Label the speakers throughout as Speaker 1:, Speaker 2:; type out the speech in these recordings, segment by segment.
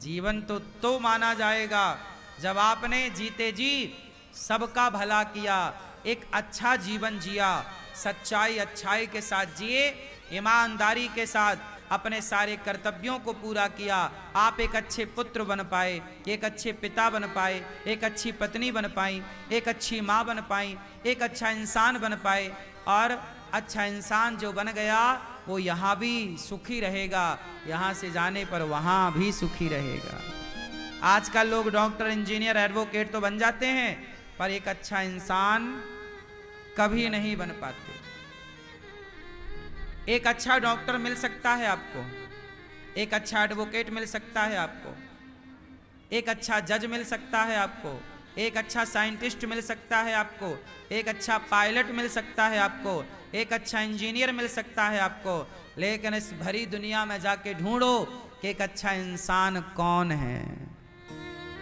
Speaker 1: जीवन तो माना जाएगा जब आपने जीते जी सबका भला किया, एक अच्छा जीवन जिया, सच्चाई अच्छाई के साथ जिए, ईमानदारी के साथ अपने सारे कर्तव्यों को पूरा किया। आप एक अच्छे पुत्र बन पाए, एक अच्छे पिता बन पाए, एक अच्छी पत्नी बन पाई, एक अच्छी माँ बन पाई, एक अच्छा इंसान बन पाए। और अच्छा इंसान जो बन गया वो यहाँ भी सुखी रहेगा, यहाँ से जाने पर वहाँ भी सुखी रहेगा। आजकल लोग डॉक्टर, इंजीनियर, एडवोकेट तो बन जाते हैं, पर एक अच्छा इंसान कभी नहीं बन पाते। एक अच्छा डॉक्टर मिल सकता है आपको, एक अच्छा एडवोकेट मिल सकता है आपको, एक अच्छा जज मिल सकता है आपको, एक अच्छा साइंटिस्ट मिल सकता है आपको, एक अच्छा पायलट मिल सकता है आपको, एक अच्छा इंजीनियर मिल सकता है आपको, लेकिन इस भरी दुनिया में जाके ढूंढो कि एक अच्छा इंसान कौन है।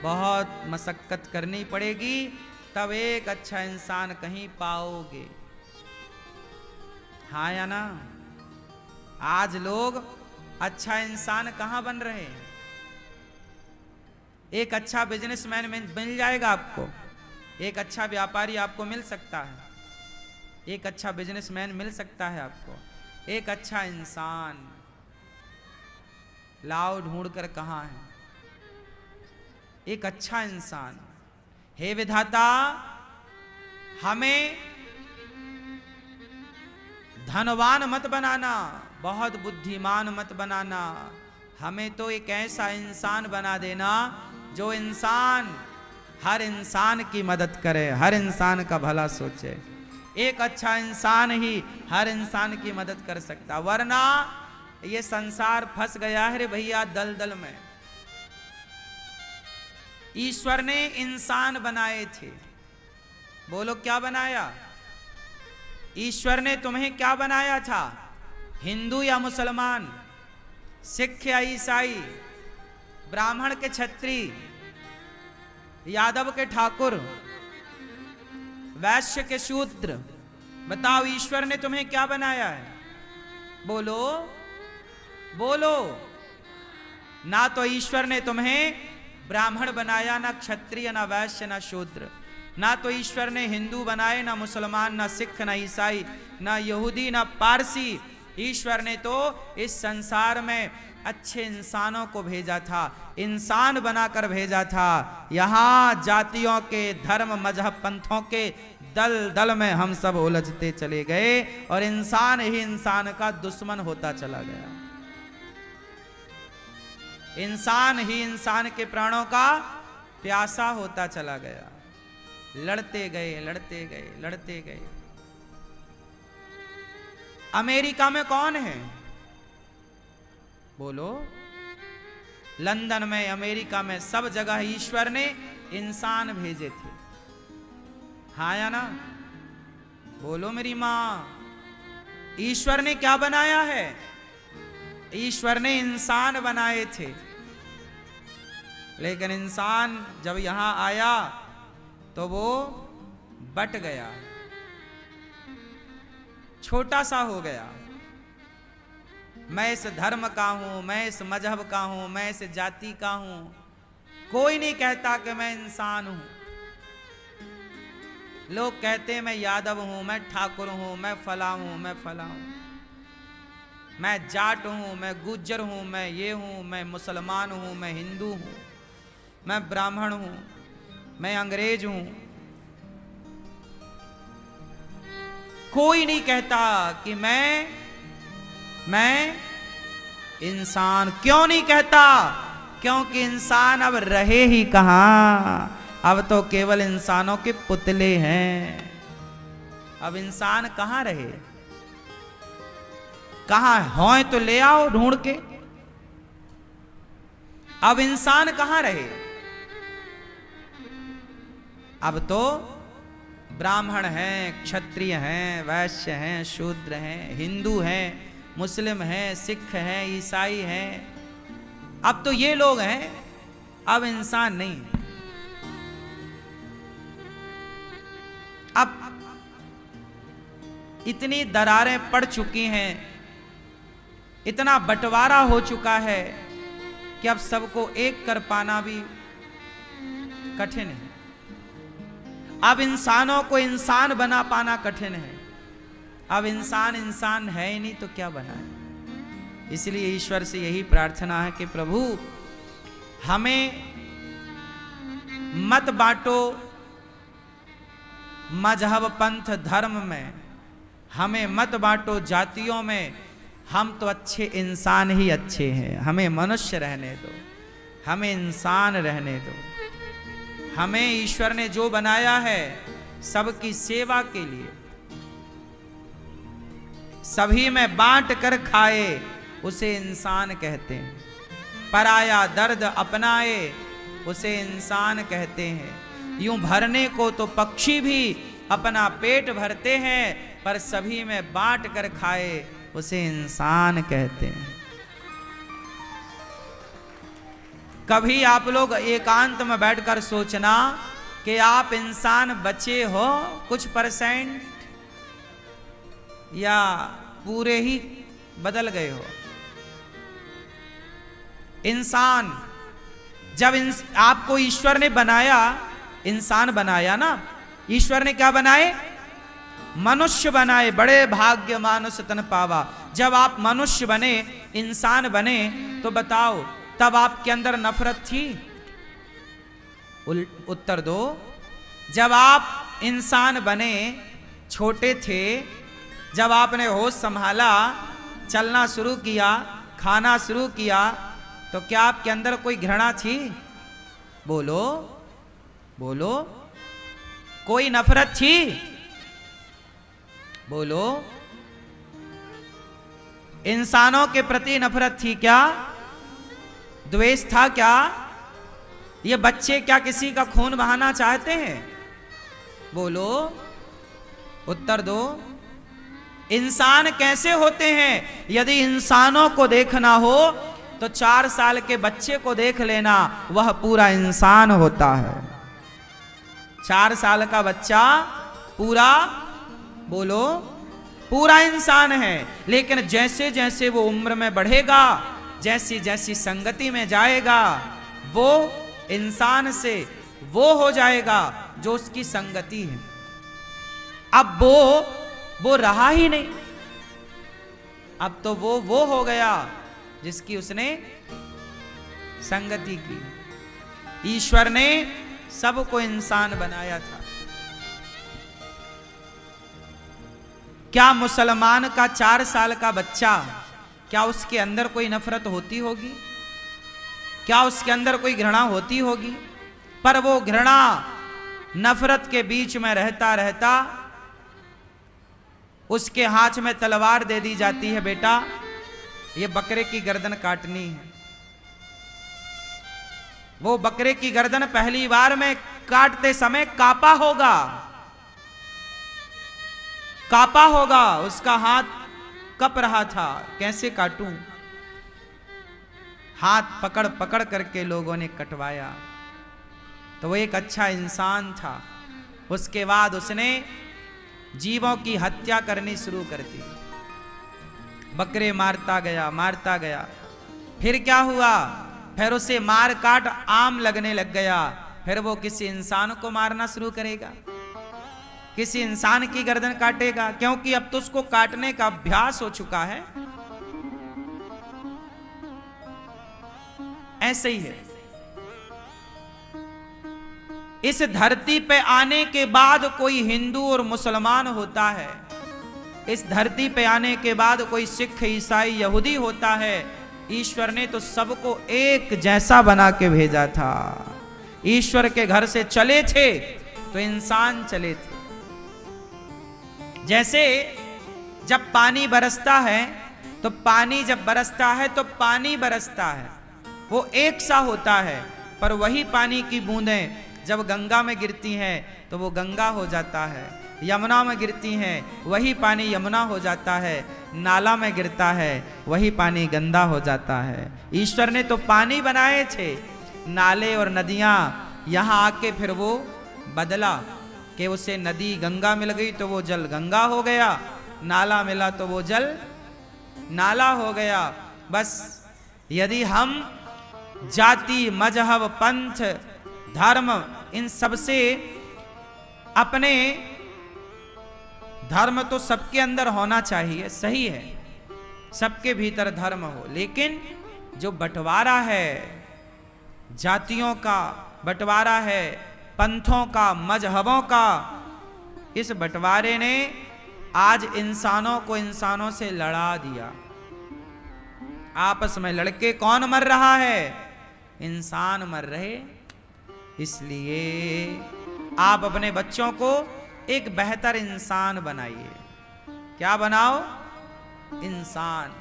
Speaker 1: बहुत मशक्कत करनी पड़ेगी तब एक अच्छा इंसान कहीं पाओगे। हाँ या ना? आज लोग अच्छा इंसान कहां बन रहे हैं? एक अच्छा बिजनेसमैन मिल जाएगा आपको, एक अच्छा व्यापारी आपको मिल सकता है, एक अच्छा बिजनेसमैन मिल सकता है आपको, एक अच्छा इंसान लाओ ढूंढ कर कहां है एक अच्छा इंसान। हे विधाता, हमें धनवान मत बनाना, बहुत बुद्धिमान मत बनाना, हमें तो एक ऐसा इंसान बना देना जो इंसान हर इंसान की मदद करे, हर इंसान का भला सोचे। एक अच्छा इंसान ही हर इंसान की मदद कर सकता, वरना ये संसार फंस गया है रे भैया दलदल में। ईश्वर ने इंसान बनाए थे, बोलो क्या बनाया? ईश्वर ने तुम्हें क्या बनाया था? हिंदू या मुसलमान, सिख या ईसाई, ब्राह्मण के छत्री, यादव के ठाकुर, वैश्य के शूद्र? बताओ ईश्वर ने तुम्हें क्या बनाया है? बोलो बोलो। ना तो ईश्वर ने तुम्हें ब्राह्मण बनाया, ना क्षत्रिय, ना वैश्य, ना शूद्र। ना तो ईश्वर ने हिंदू बनाए, ना मुसलमान, ना सिख, ना ईसाई, ना यहूदी, ना पारसी। ईश्वर ने तो इस संसार में अच्छे इंसानों को भेजा था, इंसान बनाकर भेजा था। यहां जातियों के, धर्म, मजहब, पंथों के दल दल में हम सब उलझते चले गए और इंसान ही इंसान का दुश्मन होता चला गया। इंसान ही इंसान के प्राणों का प्यासा होता चला गया। लड़ते गए, लड़ते गए, लड़ते गए। अमेरिका में कौन है? बोलो। लंदन में, अमेरिका में, सब जगह ईश्वर ने इंसान भेजे थे। हाँ या ना? बोलो मेरी मां। ईश्वर ने क्या बनाया है? ईश्वर ने इंसान बनाए थे, लेकिन इंसान जब यहां आया तो वो बट गया, छोटा सा हो गया। मैं इस धर्म का हूं, मैं इस मजहब का हूं, मैं इस जाति का हूं। कोई नहीं कहता कि मैं इंसान हूं। लोग कहते हैं मैं यादव हूं, मैं ठाकुर हूं, मैं फला हूं, मैं फला हूं, मैं जाट हूं, मैं गुज्जर हूं, मैं ये हूं, मैं मुसलमान हूं, मैं हिंदू हूं, मैं ब्राह्मण हूं, मैं अंग्रेज हूं। कोई नहीं कहता कि मैं इंसान। क्यों नहीं कहता? क्योंकि इंसान अब रहे ही कहां। अब तो केवल इंसानों के पुतले हैं। अब इंसान कहां रहे? कहां हो तो ले आओ ढूंढ के। अब इंसान कहां रहे? अब तो ब्राह्मण हैं, क्षत्रिय हैं, वैश्य हैं, शूद्र हैं, हिंदू हैं, मुस्लिम हैं, सिख हैं, ईसाई हैं। अब तो ये लोग हैं, अब इंसान नहीं। अब इतनी दरारें पड़ चुकी हैं, इतना बंटवारा हो चुका है कि अब सबको एक कर पाना भी कठिन है। अब इंसानों को इंसान बना पाना कठिन है। अब इंसान इंसान है ही नहीं तो क्या बना है। इसलिए ईश्वर से यही प्रार्थना है कि प्रभु हमें मत बांटो मजहब पंथ धर्म में, हमें मत बांटो जातियों में, हम तो अच्छे इंसान ही अच्छे हैं। हमें मनुष्य रहने दो, हमें इंसान रहने दो। हमें ईश्वर ने जो बनाया है सबकी सेवा के लिए, सभी में बांट कर खाए उसे इंसान कहते हैं। पराया दर्द अपनाए उसे इंसान कहते हैं। यूं भरने को तो पक्षी भी अपना पेट भरते हैं, पर सभी में बांट कर खाए उसे इंसान कहते हैं। कभी आप लोग एकांत में बैठकर सोचना कि आप इंसान बचे हो कुछ परसेंट या पूरे ही बदल गए हो। इंसान जब आपको ईश्वर ने बनाया, इंसान बनाया ना, ईश्वर ने क्या बनाए? मनुष्य बनाए। बड़े भाग्य मानुष तन पावा। जब आप मनुष्य बने, इंसान बने, तो बताओ तब आपके अंदर नफरत थी? उत्तर दो। जब आप इंसान बने, छोटे थे, जब आपने होश संभाला, चलना शुरू किया, खाना शुरू किया, तो क्या आपके अंदर कोई घृणा थी? बोलो बोलो। कोई नफरत थी? बोलो। इंसानों के प्रति नफरत थी क्या? द्वेष था क्या? ये बच्चे क्या किसी का खून बहाना चाहते हैं? बोलो, उत्तर दो। इंसान कैसे होते हैं? यदि इंसानों को देखना हो तो 4 साल के बच्चे को देख लेना, वह पूरा इंसान होता है। 4 साल का बच्चा पूरा, बोलो, पूरा इंसान है। लेकिन जैसे जैसे वो उम्र में बढ़ेगा, जैसी जैसी संगति में जाएगा, वो इंसान से वो हो जाएगा जो उसकी संगति है। अब वो रहा ही नहीं। अब तो वो हो गया जिसकी उसने संगति की। ईश्वर ने सबको इंसान बनाया था। क्या मुसलमान का 4 साल का बच्चा, क्या उसके अंदर कोई नफरत होती होगी? क्या उसके अंदर कोई घृणा होती होगी? पर वो घृणा नफरत के बीच में रहता रहता उसके हाथ में तलवार दे दी जाती है, बेटा ये बकरे की गर्दन काटनी है। वो बकरे की गर्दन पहली बार में काटते समय कांपा होगा, कांपा होगा, उसका हाथ कप रहा था, कैसे काटूं? हाथ पकड़ पकड़ करके लोगों ने कटवाया। तो वो एक अच्छा इंसान था। उसके बाद उसने जीवों की हत्या करनी शुरू कर दी। बकरे मारता गया, मारता गया। फिर क्या हुआ? फिर उसे मार काट आम लगने लग गया। फिर वो किसी इंसान को मारना शुरू करेगा, किसी इंसान की गर्दन काटेगा, क्योंकि अब तो उसको काटने का अभ्यास हो चुका है। ऐसे ही है। इस धरती पे आने के बाद कोई हिंदू और मुसलमान होता है। इस धरती पे आने के बाद कोई सिख, ईसाई, यहूदी होता है। ईश्वर ने तो सबको एक जैसा बना के भेजा था। ईश्वर के घर से चले थे तो इंसान चले थे। जैसे जब पानी बरसता है तो पानी जब बरसता है तो पानी बरसता है, वो एक सा होता है। पर वही पानी की बूंदें जब गंगा में गिरती हैं तो वो गंगा हो जाता है। यमुना में गिरती हैं, वही पानी यमुना हो जाता है। नाला में गिरता है, वही पानी गंदा हो जाता है। ईश्वर ने तो पानी बनाए थे, नाले और नदियां। यहाँ आके फिर वो बदला कि उसे नदी गंगा मिल गई तो वो जल गंगा हो गया, नाला मिला तो वो जल नाला हो गया। बस यदि हम जाति, मजहब, पंथ, धर्म, इन सब से अपने धर्म तो सबके अंदर होना चाहिए, सही है, सबके भीतर धर्म हो, लेकिन जो बंटवारा है, जातियों का बंटवारा है, पंथों का, मजहबों का, इस बंटवारे ने आज इंसानों को इंसानों से लड़ा दिया। आपस में लड़के कौन मर रहा है? इंसान मर रहे। इसलिए आप अपने बच्चों को एक बेहतर इंसान बनाइए। क्या बनाओ? इंसान।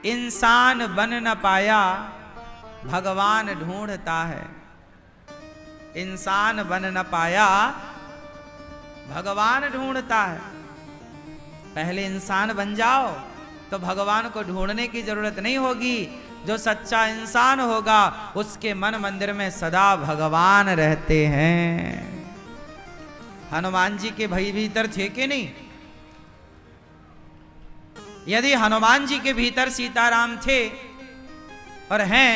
Speaker 1: इंसान बन न पाया, भगवान ढूंढता है। इंसान बन न पाया, भगवान ढूंढता है। पहले इंसान बन जाओ तो भगवान को ढूंढने की जरूरत नहीं होगी। जो सच्चा इंसान होगा उसके मन मंदिर में सदा भगवान रहते हैं। हनुमान जी के भाई भीतर थे कि नहीं? यदि हनुमान जी के भीतर सीताराम थे और हैं,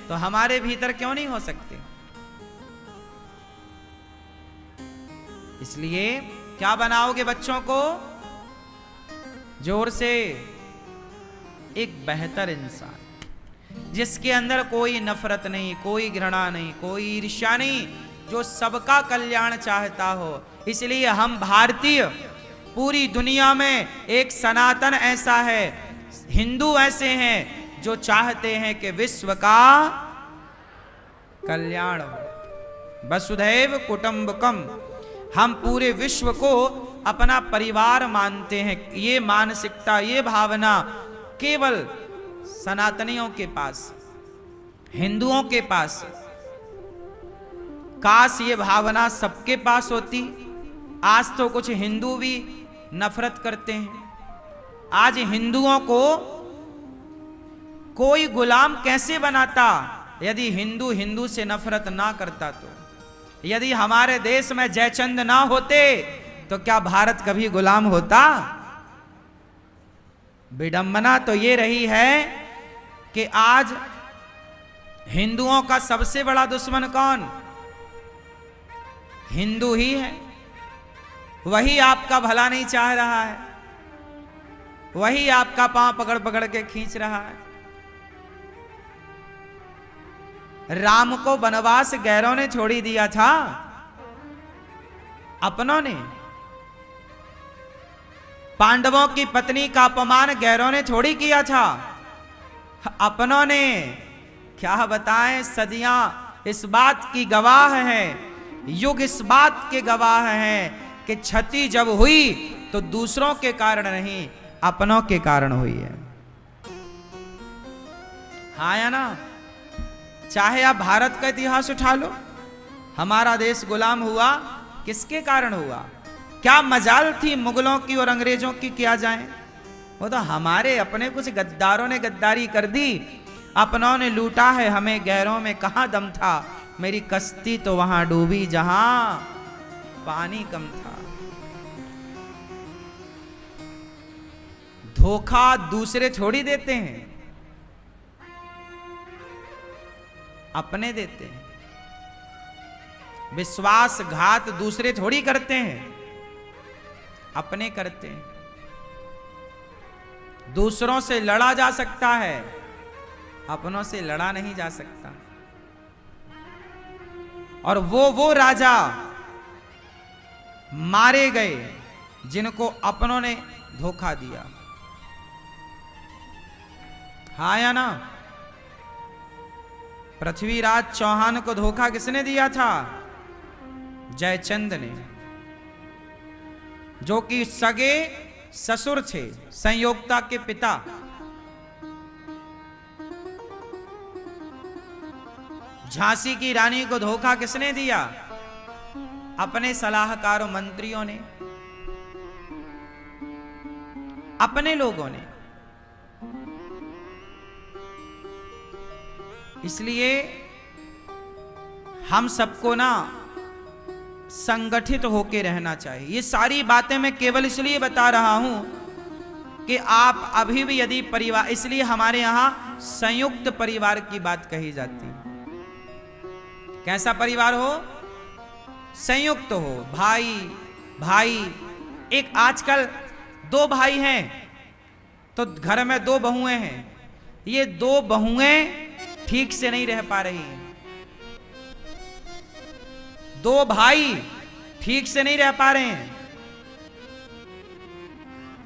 Speaker 1: तो हमारे भीतर क्यों नहीं हो सकते? इसलिए क्या बनाओगे बच्चों को? जोर से, एक बेहतर इंसान जिसके अंदर कोई नफरत नहीं, कोई घृणा नहीं, कोई ईर्ष्या नहीं, जो सबका कल्याण चाहता हो। इसलिए हम भारतीय पूरी दुनिया में एक सनातन ऐसा है, हिंदू ऐसे हैं जो चाहते हैं कि विश्व का कल्याण हो। वसुधैव कुटुंबकम, हम पूरे विश्व को अपना परिवार मानते हैं। ये मानसिकता, ये भावना केवल सनातनियों के पास, हिंदुओं के पास। काश ये भावना सबके पास होती। आज तो कुछ हिंदू भी नफरत करते हैं। आज हिंदुओं को कोई गुलाम कैसे बनाता यदि हिंदू हिंदू से नफरत ना करता तो? यदि हमारे देश में जयचंद ना होते तो क्या भारत कभी गुलाम होता? विडंबना तो ये रही है कि आज हिंदुओं का सबसे बड़ा दुश्मन कौन? हिंदू ही है। वही आपका भला नहीं चाह रहा है, वही आपका पांव पकड़ पकड़ के खींच रहा है। राम को वनवास गैरों ने छोड़ी दिया था, अपनों ने। पांडवों की पत्नी का अपमान गैरों ने थोड़ी किया था, अपनों ने। क्या बताएं, सदियां इस बात की गवाह हैं, युग इस बात के गवाह हैं कि क्षति जब हुई तो दूसरों के कारण नहीं, अपनों के कारण हुई है। हाँ या ना? चाहे आप भारत का इतिहास उठा लो, हमारा देश गुलाम हुआ किसके कारण हुआ? क्या मजाल थी मुगलों की और अंग्रेजों की? क्या जाए, वो तो हमारे अपने कुछ गद्दारों ने गद्दारी कर दी, अपनों ने लूटा है हमें। गैरों में कहां दम था, मेरी कश्ती तो वहां डूबी जहां पानी कम था। धोखा दूसरे थोड़ी देते हैं, अपने देते हैं। विश्वासघात दूसरे थोड़ी करते हैं, अपने करते हैं। दूसरों से लड़ा जा सकता है, अपनों से लड़ा नहीं जा सकता। और वो राजा मारे गए जिनको अपनों ने धोखा दिया। हाँ या ना? पृथ्वीराज चौहान को धोखा किसने दिया था? जयचंद ने, जो कि सगे ससुर थे, संयोगता के पिता। झांसी की रानी को धोखा किसने दिया? अपने सलाहकारों, मंत्रियों ने, अपने लोगों ने। इसलिए हम सबको ना संगठित होकर रहना चाहिए। ये सारी बातें मैं केवल इसलिए बता रहा हूं कि आप अभी भी यदि परिवार, इसलिए हमारे यहां संयुक्त परिवार की बात कही जाती है। कैसा परिवार हो? संयुक्त हो, भाई भाई। एक आजकल 2 भाई हैं तो घर में 2 बहुएं हैं, ये 2 बहुएं ठीक से नहीं रह पा रही हैं। 2 भाई ठीक से नहीं रह पा रहे हैं,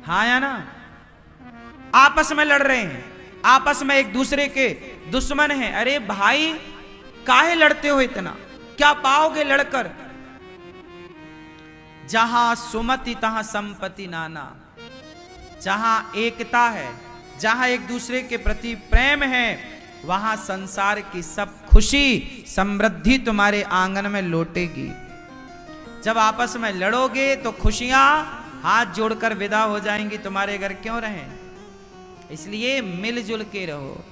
Speaker 1: हाँ या ना? आपस में लड़ रहे हैं, आपस में एक दूसरे के दुश्मन हैं। अरे भाई, काहे लड़ते हो इतना? क्या पाओगे लड़कर? जहां सुमति तहां संपत्ति नाना। जहां एकता है, जहां एक दूसरे के प्रति प्रेम है, वहां संसार की सब खुशी समृद्धि तुम्हारे आंगन में लौटेगी। जब आपस में लड़ोगे तो खुशियां हाथ जोड़कर विदा हो जाएंगी, तुम्हारे घर क्यों रहें? इसलिए मिलजुल के रहो।